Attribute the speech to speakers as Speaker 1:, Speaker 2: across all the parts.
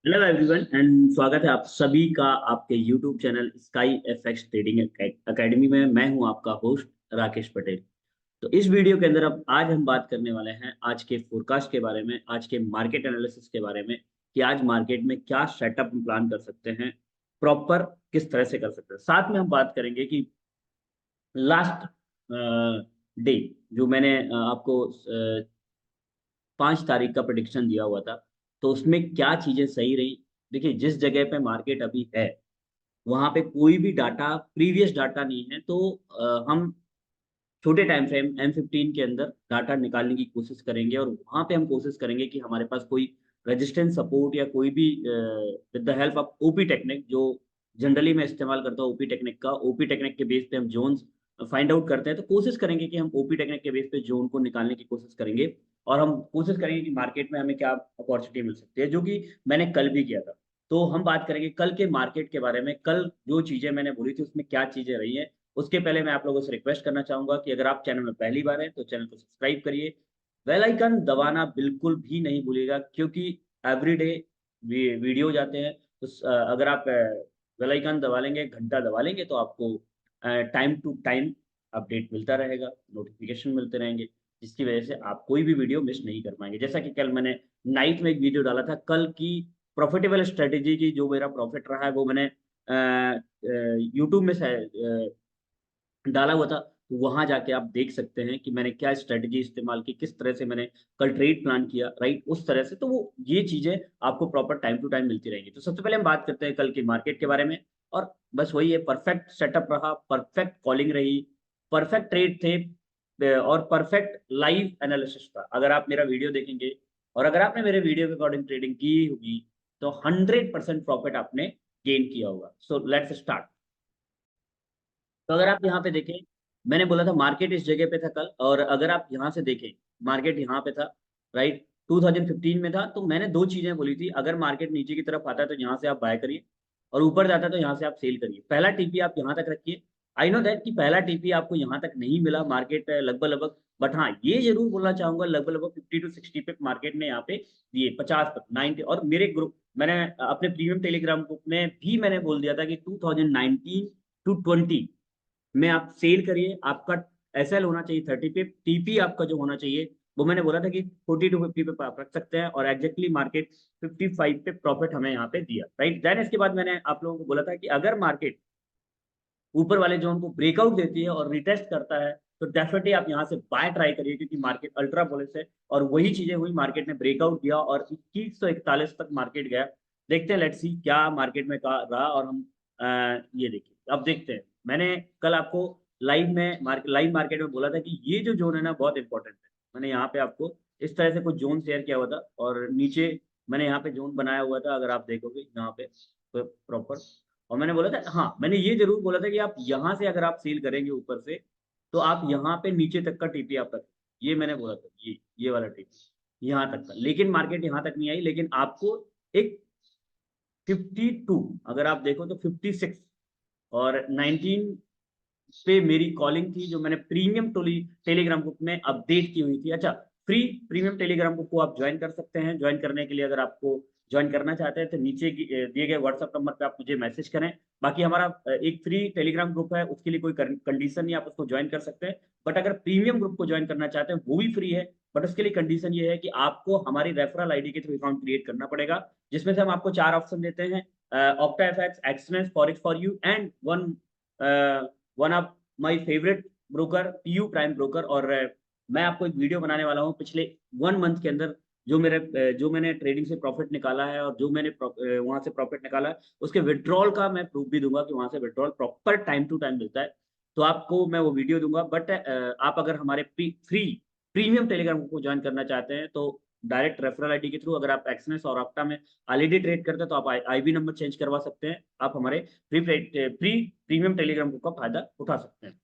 Speaker 1: Hello everyone and स्वागत है आप सभी का आपके YouTube channel sky FX trading academy में। मैं हूं आपका होस्ट राकेश पटेल। तो इस वीडियो के अंदर अब आज हम बात करने वाले हैं आज के फोरकास्ट के बारे में, आज के मार्केट एनालिसिस के बारे में कि आज मार्केट में क्या सेटअप हम प्लान कर सकते हैं, प्रॉपर किस तरह से कर सकते हैं। साथ में हम बात करेंगे कि लास्ट डे जो मैंने आपको 5 तारीख का प्रिडिक्शन दिया हुआ था, तो उसमें क्या चीजें सही रही। देखिए, जिस जगह पे मार्केट अभी है वहां पे कोई भी डाटा प्रीवियस डाटा नहीं है, तो हम छोटे टाइम फ्रेम M15 के अंदर डाटा निकालने की कोशिश करेंगे और वहां पे हम कोशिश करेंगे कि हमारे पास कोई रेजिस्टेंस सपोर्ट या कोई भी with the help of OP technique, जो जनरली मैं इस्तेमाल करता हूँ ओपी टेक्निक का। ओपी टेक्निक के बेस पे हम जोन्स फाइंड आउट करते हैं, तो कोशिश करेंगे कि हम ओपी टेक्निक के बेस पे जोन को निकालने की कोशिश करेंगे और हम कोशिश करेंगे कि मार्केट में हमें क्या अपॉर्चुनिटी मिल सकती है, जो कि मैंने कल भी किया था। तो हम बात करेंगे कल के मार्केट के बारे में, कल जो चीजें मैंने बोली थी उसमें क्या चीजें रही हैं। उसके पहले मैं आप लोगों से रिक्वेस्ट करना चाहूंगा कि अगर आप चैनल में पहली बार हैं तो चैनल को सब्सक्राइब करिए, बेल आइकन दबाना बिल्कुल भी नहीं भूलिएगा, क्योंकि एवरीडे वीडियो जाते हैं। तो अगर आप बेल आइकन दबा लेंगे, घंटा दबा लेंगे, तो आपको टाइम टू टाइम अपडेट मिलता रहेगा, नोटिफिकेशन मिलते रहेंगे, जिसकी वजह से आप कोई भी वीडियो मिस नहीं कर पाएंगे। जैसा कि कल मैंने नाइट में एक वीडियो डाला था कल की प्रॉफिटेबल स्ट्रेटेजी की, जो मेरा प्रॉफिट रहा है वो मैंने यूट्यूब में से डाला हुआ था। तो वहां जाके आप देख सकते हैं कि मैंने क्या स्ट्रेटजी इस्तेमाल की, किस तरह से मैंने कल ट्रेड प्लान किया, राइट, उस तरह से। तो वो ये चीजें आपको प्रॉपर टाइम टू टाइम मिलती रहेंगी। तो सबसे पहले हम बात करते हैं कल की मार्केट के बारे में। और बस वही है, परफेक्ट सेटअप रहा, परफेक्ट कॉलिंग रही, परफेक्ट ट्रेड थे, और परफेक्ट लाइव एनालिसिस था। अगर आप मेरा वीडियो देखेंगे और अगर आपने मेरे वीडियो के अकॉर्डिंग ट्रेडिंग की होगी, तो 100% प्रॉफिट आपने गेन किया होगा। So let's start. तो अगर आप यहाँ पे देखें, मैंने बोला था मार्केट इस जगह पे था कल, और अगर आप यहाँ से देखें मार्केट यहाँ पे था, राइट, 2015 में था। तो मैंने दो चीजें बोली थी, अगर मार्केट नीचे की तरफ आता है तो यहाँ से आप बाय करिए, और ऊपर जाता है तो यहाँ से आप सेल करिए। पहला टीपी आप यहाँ तक रखिए। आई नो दैट कि पहला टीपी आपको यहाँ तक नहीं मिला, मार्केट लगभग लगभग, बट हाँ ये जरूर बोलना चाहूंगा लगभग लगभग 50 to 60 पे मार्केट ने यहाँ पे दिए, 50 तक 90। और मेरे ग्रुप, मैंने अपने प्रीमियम टेलीग्राम ग्रुप में भी मैंने बोल दिया था कि 2019 to 20 में आप सेल करिए। आपका एसएल होना चाहिए 30 पे, टीपी आपका जो होना चाहिए वो मैंने बोला था कि 40 to 50 पे आप रख सकते हैं, और एग्जैक्टली मार्केट 55 पे प्रॉफिट हमें यहाँ पे दिया, राइट। देन इसके बाद मैंने आप लोगों को बोला था कि अगर मार्केट ऊपर वाले जोन को ब्रेकआउट देती है और रिटेस्ट करता है, तो डेफिनेटली आप यहाँ से बाय ट्राई करिए, क्योंकि मार्केट अल्ट्रा बुलिश है। और वही चीजें हुई, मार्केट ने ब्रेकआउट दिया और 2141 तक मार्केट गया। देखते हैं, लेट्स सी क्या मार्केट में का रहा। और हम ये देखिए, अब देखते हैं। मैंने कल आपको लाइव मार्केट में बोला था कि ये जो जोन है ना बहुत इंपॉर्टेंट है। मैंने यहाँ पे आपको इस तरह से कुछ जोन शेयर किया हुआ था, और नीचे मैंने यहाँ पे जोन बनाया हुआ था, अगर आप देखोगे यहाँ पे प्रॉपर। और मैंने बोला था, हाँ मैंने ये जरूर बोला था कि आप यहाँ से अगर आप सेल करेंगे ऊपर से, तो आप यहाँ पे नीचे तक का टीपी आप रखें। ये मैंने बोला था, ये वाला टीपी यहाँ तक का। लेकिन मार्केट यहाँ तक नहीं आई, लेकिन आपको एक 52, अगर आप देखो तो 56 और 19 पे मेरी कॉलिंग थी, जो मैंने प्रीमियम टेलीग्राम ग्रुप में अपडेट की हुई थी। अच्छा, फ्री प्रीमियम टेलीग्राम ग्रुप को आप ज्वाइन कर सकते हैं। ज्वाइन करने के लिए अगर आपको ज्वाइन करना चाहते हैं तो नीचे दिए गए व्हाट्सएप नंबर पे आप मुझे मैसेज करें। बाकी हमारा एक फ्री टेलीग्राम ग्रुप है, उसके लिए कोई कंडीशन नहीं, आप उसको ज्वाइन कर सकते हैं। बट अगर प्रीमियम ग्रुप को ज्वाइन करना चाहते हैं वो भी फ्री है, बट उसके लिए कंडीशन ये है कि आपको हमारी रेफरल आईडी के थ्रू अकाउंट क्रिएट करना पड़ेगा, जिसमें से हम आपको 4 ऑप्शन देते हैं, Octa FX, Exness, Forex for you, and one of my favourite broker, PU Prime broker. और मैं आपको एक वीडियो बनाने वाला हूँ पिछले 1 मंथ के अंदर, जो मैंने ट्रेडिंग से प्रॉफिट निकाला है और जो मैंने वहां से प्रॉफिट निकाला है, उसके विड्रॉल का मैं प्रूफ भी दूंगा कि वहां से withdrawal proper time to time मिलता है। तो आपको मैं वो वीडियो दूंगा। बट आप अगर हमारे फ्री प्रीमियम टेलीग्राम को ज्वाइन करना चाहते हैं, तो डायरेक्ट रेफरल आईडी के थ्रू, अगर आप एक्सनेस और ऑक्टा में ऑलरेडी ट्रेड करते हैं, तो आप आईबी नंबर चेंज करवा सकते हैं। आप हमारे फ्री प्रीमियम टेलीग्राम ग्रुप का फायदा उठा सकते हैं।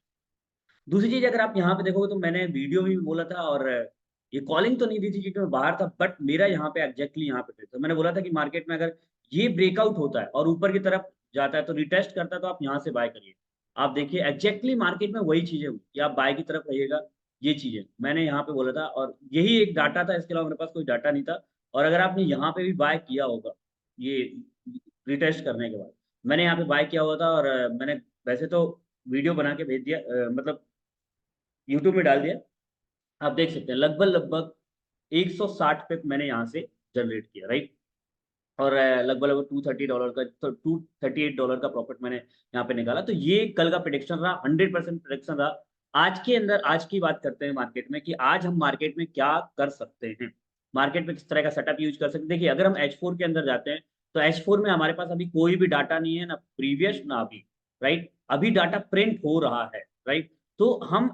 Speaker 1: दूसरी चीज, अगर आप यहाँ पे देखोगे तो मैंने वीडियो में भी बोला था, और ये कॉलिंग तो नहीं दी थी क्योंकि मैं बाहर था, बट मेरा यहाँ पे एग्जैक्टली यहाँ पे थे। तो मैंने बोला था कि मार्केट में अगर ये ब्रेकआउट होता है और ऊपर की तरफ जाता है, तो रिटेस्ट करता है, तो आप यहाँ से बाय करिए। आप देखिए एग्जैक्टली मार्केट में वही चीजें हुई कि आप बाय की तरफ रहिएगा। ये चीजें मैंने यहाँ पे बोला था, और यही एक डाटा था, इसके अलावा मेरे पास कोई डाटा नहीं था। और अगर आपने यहाँ पे भी बाय किया होगा, ये रिटेस्ट करने के बाद मैंने यहाँ पे बाय किया हुआ था, और मैंने वैसे तो वीडियो बना के भेज दिया, मतलब यूट्यूब में डाल दिया। आप देख सकते हैं लगभग लगभग 160 पे मैंने यहाँ से जनरेट किया, राइट। और लगभग लगभग $230 का, तो $238 का प्रॉफिट मैंने यहाँ पे निकाला। तो ये कल का प्रिडिक्शन रहा, 100% प्रिडिक्शन रहा। आज के अंदर आज की बात करते हैं मार्केट में, कि आज हम मार्केट में क्या कर सकते हैं, मार्केट में किस तरह का सेटअप यूज कर सकते हैं। देखिए, अगर हम H4 के अंदर जाते हैं, तो H4 में हमारे पास अभी कोई भी डाटा नहीं है, ना प्रीवियस ना अभी, राइट। अभी डाटा प्रिंट हो रहा है, राइट। तो हम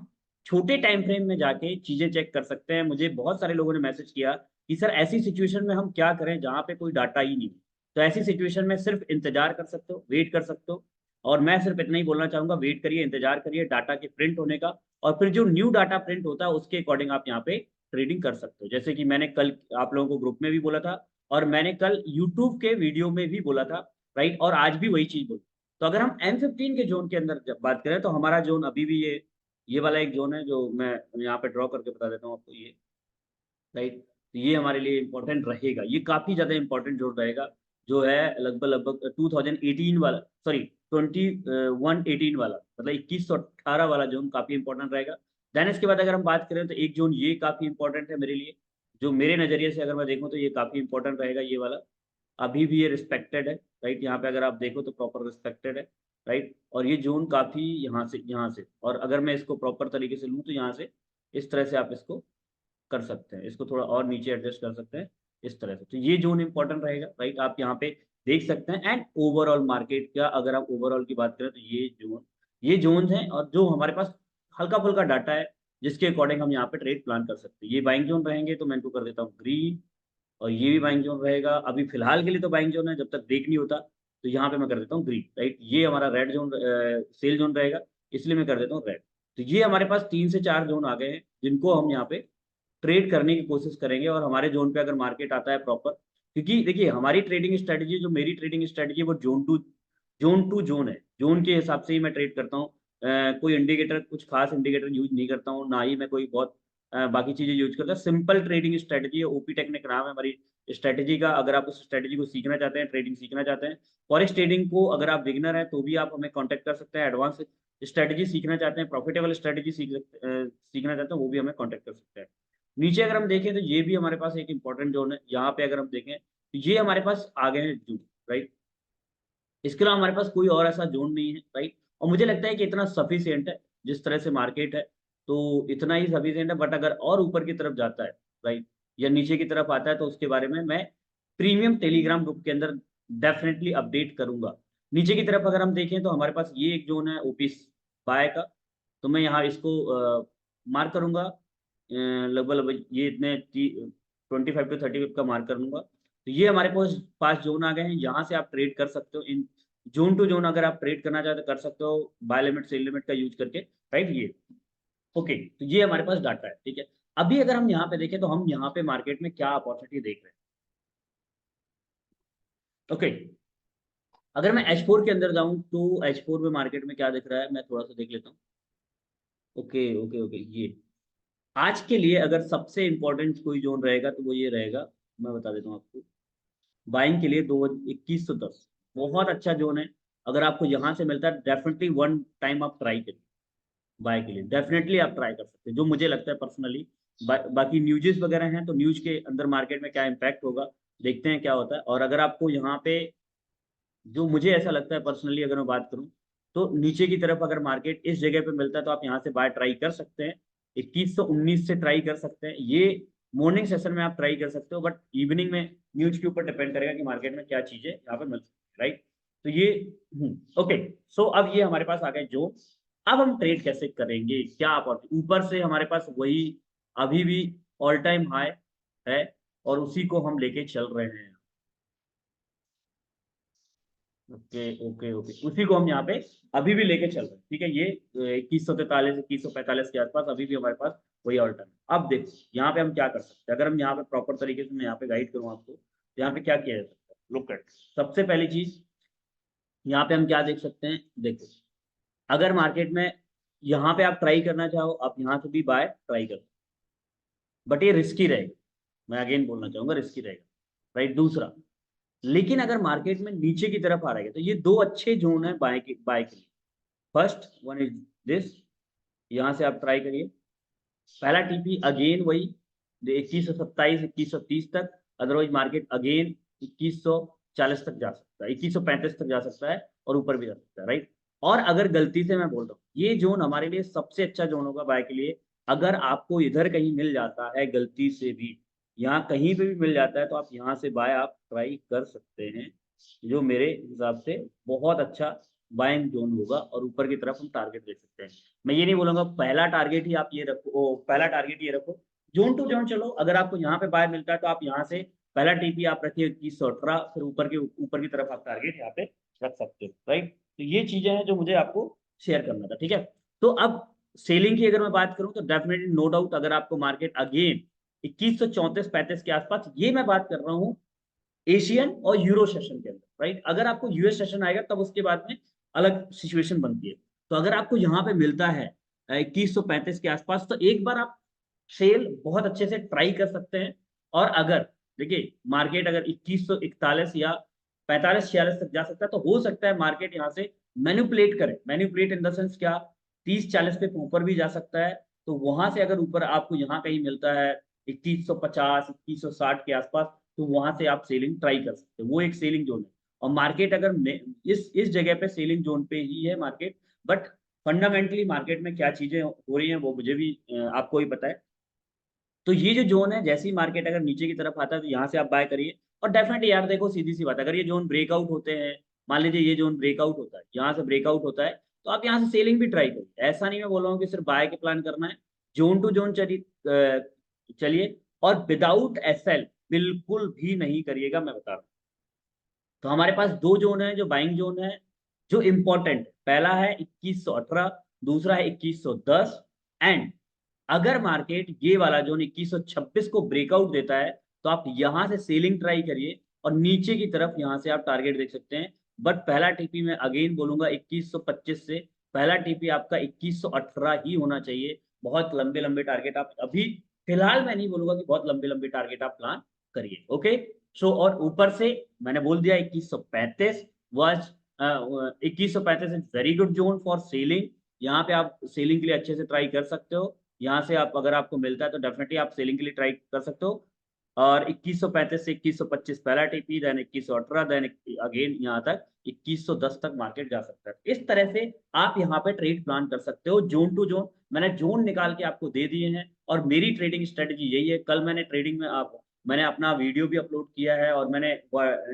Speaker 1: छोटे टाइम फ्रेम में जाके चीजें चेक कर सकते हैं। मुझे बहुत सारे लोगों ने मैसेज किया कि सर ऐसी सिचुएशन में हम क्या करें जहां पे कोई डाटा ही नहीं है। तो ऐसी सिचुएशन में सिर्फ इंतजार कर सकते हो, वेट कर सकते हो। और मैं सिर्फ इतना ही बोलना चाहूंगा, वेट करिए, इंतजार करिए डाटा के प्रिंट होने का। और फिर जो न्यू डाटा प्रिंट होता है उसके अकॉर्डिंग आप यहाँ पे ट्रेडिंग कर सकते हो। जैसे कि मैंने कल आप लोगों को ग्रुप में भी बोला था, और मैंने कल यूट्यूब के वीडियो में भी बोला था, राइट। और आज भी वही चीज बोली। तो अगर हम M15 के जोन के अंदर जब बात करें, तो हमारा जोन अभी भी ये वाला एक जोन है, जो मैं यहाँ पे ड्रॉ करके बता देता हूँ आपको, ये, राइट। तो ये हमारे लिए इंपॉर्टेंट रहेगा, ये काफी ज्यादा इंपॉर्टेंट जोन रहेगा, जो है लगभग लगभग 2018 वाला, सॉरी 2118 वाला, मतलब 2118 वाला जोन काफी इंपॉर्टेंट रहेगा। देन इसके बाद अगर हम बात करें, तो एक जोन ये काफी इंपॉर्टेंट है मेरे लिए, जो मेरे नजरिए से अगर मैं देखूं तो ये काफी इंपॉर्टेंट रहेगा, ये वाला। अभी भी ये रिस्पेक्टेड है, राइट। यहाँ पे अगर आप देखो तो प्रॉपर रिस्पेक्टेड है, राइट। और ये जोन काफी यहाँ से, और अगर मैं इसको प्रॉपर तरीके से लूँ तो यहाँ से इस तरह से आप इसको कर सकते हैं, इसको थोड़ा और नीचे एडजस्ट कर सकते हैं इस तरह से। तो ये जोन इंपॉर्टेंट रहेगा, राइट। आप यहाँ पे देख सकते हैं। एंड ओवरऑल मार्केट का अगर आप ओवरऑल की बात करें, तो ये जोन हैं, और जो हमारे पास हल्का फुल्का डाटा है, जिसके अकॉर्डिंग हम यहाँ पे ट्रेड प्लान कर सकते हैं। ये बाइंग जोन रहेंगे, तो मैं इनको कर देता हूँ ग्रीन। और ये भी बाइंग जोन रहेगा, अभी फिलहाल के लिए तो बाइंग जोन है, जब तक देख नहीं होता, तो यहाँ पे मैं कर देता हूँ ग्रीन, राइट। ये हमारा रेड जोन, सेल जोन रहेगा, इसलिए मैं कर देता हूँ रेड। तो ये हमारे पास 3 से 4 जोन आ गए हैं, जिनको हम यहाँ पे ट्रेड करने की कोशिश करेंगे। और हमारे जोन पे अगर मार्केट आता है प्रॉपर, क्योंकि देखिए हमारी ट्रेडिंग स्ट्रेटजी, जो मेरी ट्रेडिंग स्ट्रेटजी है, वो जोन टू जोन है, जोन के हिसाब से ही मैं ट्रेड करता हूँ। कोई इंडिकेटर, कुछ खास इंडिकेटर यूज नहीं करता हूँ, ना ही मैं कोई बहुत बाकी चीजें यूज करता हूँ। सिंपल ट्रेडिंग स्ट्रेटजी है, ओपी टेक्निक नाम है हमारी स्ट्रेटजी का। अगर आप उस स्ट्रेटजी को सीखना चाहते हैं, ट्रेडिंग सीखना चाहते हैं, फॉरेक्स ट्रेडिंग को अगर आप बिगिनर हैं तो भी आप हमें कॉन्टेक्ट कर सकते हैं। एडवांस स्ट्रेटजी सीखना चाहते हैं, प्रॉफिटेबल स्ट्रेटजी सीखना चाहते हैं, वो भी हमें कॉन्टेक्ट कर सकते हैं। नीचे अगर हम देखें, तो ये भी हमारे पास एक इंपॉर्टेंट जोन है। यहाँ पे अगर हम देखें, तो ये हमारे पास आ गए हैं जोन, राइट। इसके अलावा हमारे पास कोई और ऐसा जोन नहीं है, राइट। और मुझे लगता है कि इतना सफिशियंट है, जिस तरह से मार्केट है, तो इतना ही सफिशियंट है। बट अगर और ऊपर की तरफ जाता है, राइट, या नीचे की तरफ आता है, तो उसके बारे में मैं प्रीमियम टेलीग्राम ग्रुप के अंदर डेफिनेटली अपडेट करूंगा। नीचे की तरफ अगर हम देखें, तो हमारे पास ये एक जोन है ओपीस बाय का। तो मैं यहाँ इसको मार्क करूंगा, लगभग लगभग ये इतने 25 to 30 का मार्क कर लूंगा। तो ये हमारे पास 5 जोन आ गए हैं, यहाँ से आप ट्रेड कर सकते हो। इन जोन टू जोन अगर आप ट्रेड करना चाहते हो, कर सकते हो, बाय लिमिट सेल लिमिट का यूज करके, राइट। ये ओके, तो ये हमारे पास डाटा है, ठीक है। अभी अगर हम यहाँ पे देखें, तो हम यहाँ पे मार्केट में क्या अपॉर्चुनिटी देख रहे हैं, ओके। अगर मैं H4 के अंदर जाऊं, तो H4 में मार्केट में क्या दिख रहा है, मैं थोड़ा सा देख लेता हूँ। ओके ओके ओके, ये आज के लिए अगर सबसे इंपॉर्टेंट कोई जोन रहेगा, तो वो ये रहेगा, मैं बता देता हूँ आपको। बाइंग के लिए 2110 बहुत अच्छा जोन है। अगर आपको यहाँ से मिलता है, डेफिनेटली वन टाइम आप ट्राई करिए, बाय के लिए डेफिनेटली आप ट्राई कर सकते हैं, जो मुझे लगता है पर्सनली। बाकी न्यूजेस वगैरह हैं, तो न्यूज के अंदर मार्केट में क्या इम्पैक्ट होगा, देखते हैं क्या होता है। और अगर आपको यहाँ पे, जो मुझे ऐसा लगता है पर्सनली, अगर मैं बात करूँ, तो नीचे की तरफ अगर मार्केट इस जगह पे मिलता है, तो आप यहाँ से बाय ट्राई कर सकते हैं। 2119 से ट्राई कर सकते हैं, ये मॉर्निंग सेशन में आप ट्राई कर सकते हो। बट इवनिंग में न्यूज के ऊपर डिपेंड करेगा कि मार्केट में क्या चीजें यहाँ पे मिल सकती है, राइट। तो ये ओके। सो अब ये हमारे पास आ गए जो, अब हम ट्रेड कैसे करेंगे, क्या आप ऊपर से हमारे पास वही अभी भी ऑल टाइम हाई है, और उसी को हम लेके चल रहे हैं। ओके ओके ओके, उसी को हम यहाँ पे अभी भी लेके चल रहे हैं, ठीक है। ये 2143 2145 के आसपास अभी भी हमारे पास वही ऑल टाइम। अब देखो यहाँ पे हम क्या कर सकते हैं, अगर हम यहाँ पे प्रॉपर तरीके से मैं यहाँ पे गाइड करूँ आपको, तो यहाँ पे क्या किया जा सकता है, लुक एट। सबसे पहली चीज यहाँ पे हम क्या देख सकते हैं, देखो, अगर मार्केट में यहाँ पे आप ट्राई करना चाहो, आप यहाँ से भी बाय ट्राई कर, बट ये रिस्की रहेगा। मैं अगेन बोलना चाहूंगा, रिस्की रहेगा, राइट। दूसरा, लेकिन अगर मार्केट में नीचे की तरफ आ रहा है तो ये दो अच्छे जोन है बाय के लिए। फर्स्ट वन इज दिस, यहाँ से आप ट्राई करिए। पहला टीपी अगेन वही 2127 2130 तक, अदरवाइज मार्केट अगेन 2140 तक जा सकता है, 2135 तक जा सकता है और ऊपर भी जा सकता है, राइट। और अगर गलती से मैं बोल रहा हूँ, ये जोन हमारे लिए सबसे अच्छा जोन होगा बाय के लिए। अगर आपको इधर कहीं मिल जाता है गलती से भी, यहाँ कहीं पे भी मिल जाता है, तो आप यहाँ से बाय आप ट्राई कर सकते हैं, जो मेरे हिसाब से बहुत अच्छा बाइंग जोन होगा। और ऊपर की तरफ हम टारगेट देख सकते हैं। मैं ये नहीं बोलूंगा पहला टारगेट ही आप ये रखो, पहला टारगेट ये रखो। जोन टू जोन चलो, अगर आपको यहाँ पे बाय मिलता है तो आप यहाँ से पहला टीपी आप रखिए 2118, फिर ऊपर की तरफ आप टारगेट यहाँ पे रख सकते हो, राइट। तो ये चीजें हैं जो मुझे आपको शेयर करना था, ठीक है। तो अब सेलिंग की अगर मैं बात करूं तो डेफिनेटली नो डाउट, अगर आपको मार्केट अगेन 2134-35 के आसपास, ये मैं बात कर रहा हूँ एशियन और यूरो सेशन के अंदर, राइट। अगर आपको यूएस सेशन आएगा तब उसके बाद में अलग सिचुएशन बनती है। तो अगर आपको यहाँ पे मिलता है 2135 के आसपास, तो एक बार आप सेल बहुत अच्छे से ट्राई कर सकते हैं। और अगर देखिए मार्केट अगर 2141 या 45-46 तक जा सकता है, तो हो सकता है मार्केट यहाँ से मैनिपुलेट करे। मैनिपुलेट इन द सेंस क्या, 30-40 पे ऊपर भी जा सकता है। तो वहां से अगर ऊपर आपको यहाँ कहीं मिलता है 2150 2160 के आसपास, तो वहां से आप सेलिंग ट्राई कर सकते हैं, वो एक सेलिंग जोन है। और मार्केट अगर इस जगह पे सेलिंग जोन पे ही है मार्केट, बट फंडामेंटली मार्केट में क्या चीजें हो रही हैं वो मुझे भी आपको ही पता है। तो ये जो जोन है, जैसी मार्केट अगर नीचे की तरफ आता है तो यहाँ से आप बाय करिए। और डेफिनेटली यार देखो सीधी सी बात है, अगर ये जोन ब्रेकआउट होते हैं, मान लीजिए ये जोन ब्रेकआउट होता है, यहाँ से ब्रेकआउट होता है, तो आप यहाँ से सेलिंग भी ट्राई करिए। ऐसा नहीं मैं बोल रहा हूँ कि सिर्फ बाय के प्लान करना है। जोन टू जोन चलिए, और विदाउट एसएल बिल्कुल भी नहीं करिएगा, मैं बता रहा हूँ। तो हमारे पास दो जोन है जो बाइंग जोन है, जो इंपॉर्टेंट। पहला है 2118, दूसरा है 2110। एंड अगर मार्केट ये वाला जोन 2126 को ब्रेकआउट देता है, तो आप यहां से सेलिंग ट्राई करिए और नीचे की तरफ यहां से आप टारगेट देख सकते हैं। बट पहला टीपी मैं अगेन बोलूंगा 2125 से, पहला टीपी आपका 2118 ही होना चाहिए। बहुत लंबे लंबे टारगेट आप अभी फिलहाल मैं नहीं बोलूंगा कि बहुत लंबे लंबे टारगेट आप प्लान करिए, ओके। सो और ऊपर से मैंने बोल दिया 2135 was 2135 is very good zone for selling. यहाँ पे आप सेलिंग के लिए अच्छे से ट्राई कर सकते हो। यहाँ से आप अगर आपको मिलता है तो डेफिनेटली आप सेलिंग के लिए ट्राई कर सकते हो। और 2135 से 2125 पहला टीपी, देन 2118, देन अगेन यहाँ तक 2110 तक मार्केट जा सकता है। इस तरह से आप यहाँ पे ट्रेड प्लान कर सकते हो जोन टू जोन। मैंने जोन निकाल के आपको दे दिए हैं और मेरी ट्रेडिंग स्ट्रेटेजी यही है। कल मैंने ट्रेडिंग में मैंने अपना वीडियो भी अपलोड किया है और मैंने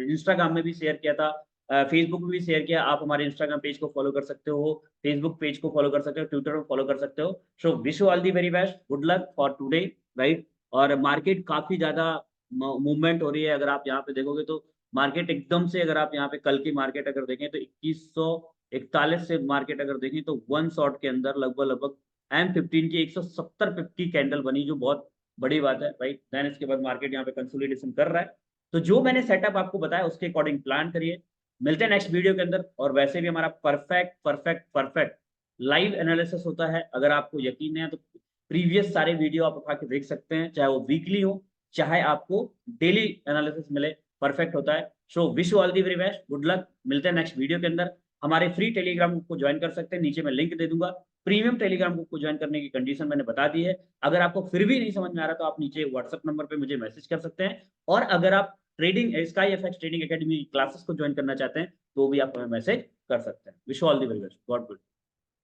Speaker 1: इंस्टाग्राम में भी शेयर किया था, फेसबुक में भी शेयर किया। आप हमारे इंस्टाग्राम पेज को फॉलो कर सकते हो, फेसबुक पेज को फॉलो कर सकते हो, ट्विटर को फॉलो कर सकते हो। So wish you all the very best, good luck for today, right. और मार्केट काफी ज्यादा मूवमेंट हो रही है। अगर आप यहाँ पे देखोगे तो मार्केट एकदम से, अगर आप यहाँ पे कल की मार्केट अगर देखें तो 2141 से मार्केट अगर देखें तो वन शॉट के अंदर लगभग लगभग M15 की 170-50 कैंडल बनी, जो बहुत बड़ी बात है, राइट। देन इसके बाद मार्केट यहाँ पे कंसोलिडेशन कर रहा है। तो जो मैंने सेटअप आपको बताया उसके अकॉर्डिंग प्लान करिए। मिलते हैं नेक्स्ट वीडियो के अंदर। और वैसे भी हमारा perfect perfect perfect live analysis होता है। अगर आपको यकीन है तो प्रीवियस सारे वीडियो आप उठा के देख सकते हैं, चाहे वो वीकली हो चाहे आपको डेली एनालिसिस मिले, परफेक्ट होता है। So wish you all the very best, good luck. मिलते हैं नेक्स्ट वीडियो के अंदर। हमारे फ्री टेलीग्राम ग्रुप को ज्वाइन कर सकते हैं, नीचे मैं लिंक दे दूंगा। प्रीमियम टेलीग्राम ग्रुप को ज्वाइन करने की कंडीशन मैंने बता दी है। अगर आपको फिर भी नहीं समझ में आ रहा तो आप नीचे व्हाट्सएप नंबर पे मुझे मैसेज कर सकते हैं। और अगर आप trading sky FX trading academy classes को ज्वाइन करना चाहते हैं तो भी आप हमें मैसेज कर सकते हैं। Wish you all the very best, God bless.